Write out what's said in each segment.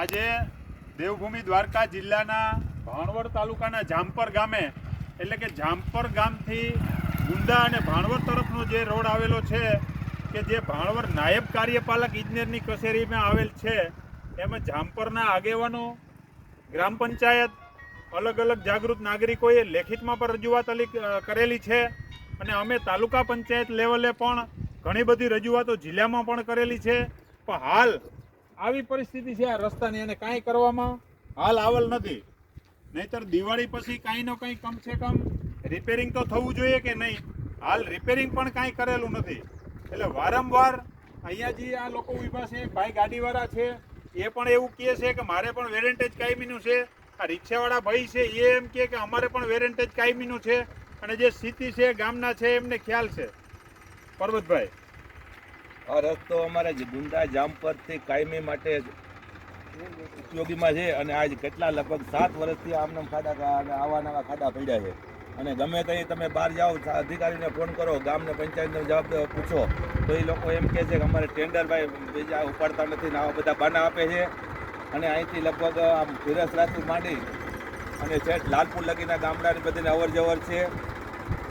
આજે દેવભૂમિ દ્વારકા જિલ્લાના ભાણવડ તાલુકાના જામપર ગામે એટલે કે જામપર ગામથી ગુંદા અને ભાણવડ તરફનો જે રોડ આવેલો છે કે જે ભાણવડ નાયબ કાર્યપાલક ઇજનેરની કચેરીમાં આવેલ છે, એમાં જામપરના આગેવાનો, ગ્રામ પંચાયત, અલગ અલગ જાગૃત નાગરિકોએ લેખિતમાં પણ રજૂઆત કરેલી છે અને અમે તાલુકા પંચાયત લેવલે પણ ઘણી બધી રજૂઆતો જિલ્લામાં પણ કરેલી છે. પણ હાલ આવી પરિસ્થિતિ છે આ રસ્તાની અને કાંઈ કરવામાં હાલ આવેલ નથી. નહીતર દિવાળી પછી કાંઈનો કંઈ કમસે કમ રિપેરિંગ તો થવું જોઈએ કે નહીં. હાલ રિપેરિંગ પણ કાંઈ કરેલું નથી. એટલે વારંવાર અહીંયા જે આ લોકો ઊભા છે, ભાઈ ગાડીવાળા છે, એ પણ એવું કહે છે કે મારે પણ વેરેન્ટેજ કાયમીનું છે. આ રિક્ષાવાળા ભાઈ છે એ એમ કહે કે અમારે પણ વેરેન્ટેજ કાયમીનું છે. અને જે સ્થિતિ છે ગામના છે એમને ખ્યાલ છે. પરબતભાઈ, આ રસ્તો અમારે ગુંદા જામપરથી કાયમી માટે ઉપયોગીમાં છે અને આજ કેટલા લગભગ 7 વર્ષથી આમને ખાડા અને આવા નવા ખાડા પડ્યા છે. અને ગમે ત્યાં તમે બહાર જાઓ, અધિકારીને ફોન કરો, ગામને પંચાયતને જવાબ પૂછો તો એ લોકો એમ કહે છે કે અમારે ટેન્ડર ભાઈ બીજા ઉપાડતા નથી ને આવા બધા બાના આપે છે. અને અહીંથી લગભગ આમ ધીરસરાથી માંડી અને છેટ લાલપુર લગીના ગામડાની બધીને અવર જવર છે.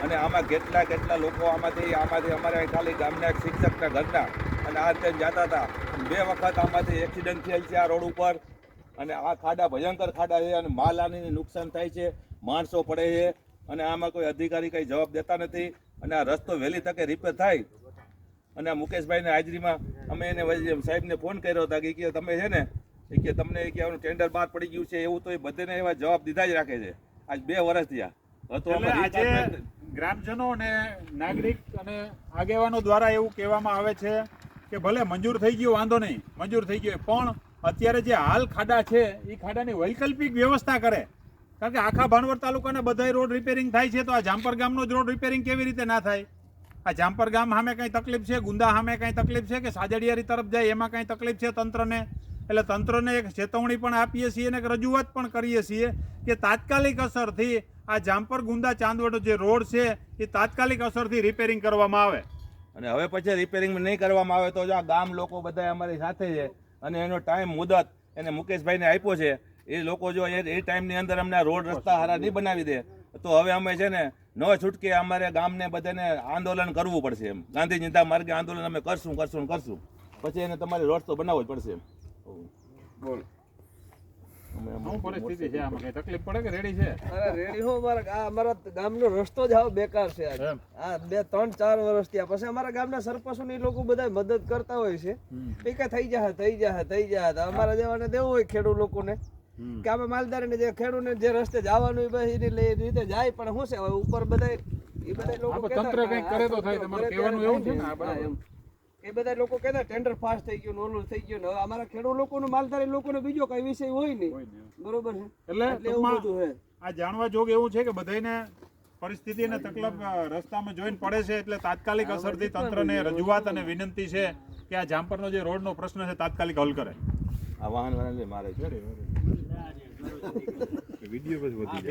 અને આમાં કેટલા લોકો આમાંથી અમારે ખાલી ગામના એક શિક્ષકના ઘરના અને આ ટ્રેન જતા હતા. 2 વખત આમાંથી એક્સિડન્ટ થયેલ છે આ રોડ ઉપર. અને આ ખાડા ભયંકર ખાડા છે અને માલ આની નુકસાન થાય છે, માણસો પડે છે અને આમાં કોઈ અધિકારી કંઈ જવાબ દેતા નથી. અને આ રસ્તો વહેલી તકે રિપેર થાય. અને આ મુકેશભાઈને હાજરીમાં અમે એને સાહેબને ફોન કર્યો હતા કે તમે છે ને કે તમને કે ટેન્ડર બહાર પડી ગયું છે એવું, તો એ બધાને એવા જવાબ દીધા જ રાખે છે. આજ 2 વર્ષ થયા. આજે ગ્રામજનો અને નાગરિક અને આગેવાનો દ્વારા એવું કહેવામાં આવે છે કે ભલે મંજૂર થઈ ગયું, વાંધો નહીં, મંજૂર થઈ ગયું, પણ અત્યારે જે હાલ ખાડા છે એ ખાડાની વૈકલ્પિક વ્યવસ્થા કરે. કારણ કે આખા ભાણવડ તાલુકાના બધા રોડ રિપેરિંગ થાય છે, તો આ જામપર ગામનો જ રોડ રિપેરિંગ કેવી રીતે ના થાય? આ જામપર ગામ સામે કંઈ તકલીફ છે, ગુંદા સામે કંઈ તકલીફ છે, કે સાજડિયારી તરફ જાય એમાં કંઈ તકલીફ છે તંત્રને? એટલે તંત્રને એક ચેતવણી પણ આપીએ છીએ અને એક રજૂઆત પણ કરીએ છીએ કે તાત્કાલિક અસરથી આ જામપર ગુંદા ચાંદવડનો જે રોડ છે એ તાત્કાલિક અસરથી રિપેરિંગ કરવામાં આવે. અને હવે પછી રિપેરિંગ નહીં કરવામાં આવે તો જો આ ગામ લોકો બધા અમારી સાથે છે અને એનો ટાઈમ મુદત એને મુકેશભાઈને આપ્યો છે. એ લોકો જો એ ટાઈમની અંદર અમને રોડ રસ્તા હારા નહીં બનાવી દે તો હવે અમે છે ને ન છૂટકે અમારે ગામને બધાને આંદોલન કરવું પડશે. એમ ગાંધી ચિંતા માર્ગે આંદોલન અમે કરશું. પછી એને તમારે રોડ તો બનાવવો જ પડશે. બોલ, શું પરિસ્થિતિ છે? આમાં કઈ તકલીફ પડે કે રેડી છે? અરે રેડી હો, અમારા ગામનો રસ્તો જ હાવ બેકાર છે. આ 2-3-4 વર્ષ થયા. પછી અમારા ગામના સરપંચોની લોકો બધા મદદ કરતા હોય છે કે થઈ જાય. અમારા જેવાને દેવું હોય ખેડૂત લોકોને કે આમાં માલધારીને જે ખેડૂતને જે રસ્તે જવાનું હોય એની રીતે જાય. પણ શું છે ઉપર બધા એ બધા લોકો તંત્ર કંઈક કરે તો થાય. તમારે કહેવાનું એવું છે ને? એ બધા લોકો કહેતા ટેન્ડર પાસ થઈ ગયું, ઓલું થઈ ગયું. હવે અમારા ખેડૂત લોકોનો, માલધારી લોકોનો બીજો કઈ વિષય હોય નહીં. બરોબર છે. એટલે એવું બધું છે. આ જાણવા જોગ એવું છે કે બધાને પરિસ્થિતિ અને તકલીફ રસ્તામાં જોઈને પડે છે. એટલે તાત્કાલિક અસરથી તંત્રને રજૂઆત અને વિનંતી છે કે આ જામપરનો જે રોડનો પ્રશ્ન છે તાત્કાલિક હલ કરે. આ વાહન મારે છે વિડીયો બસ વધી જાય.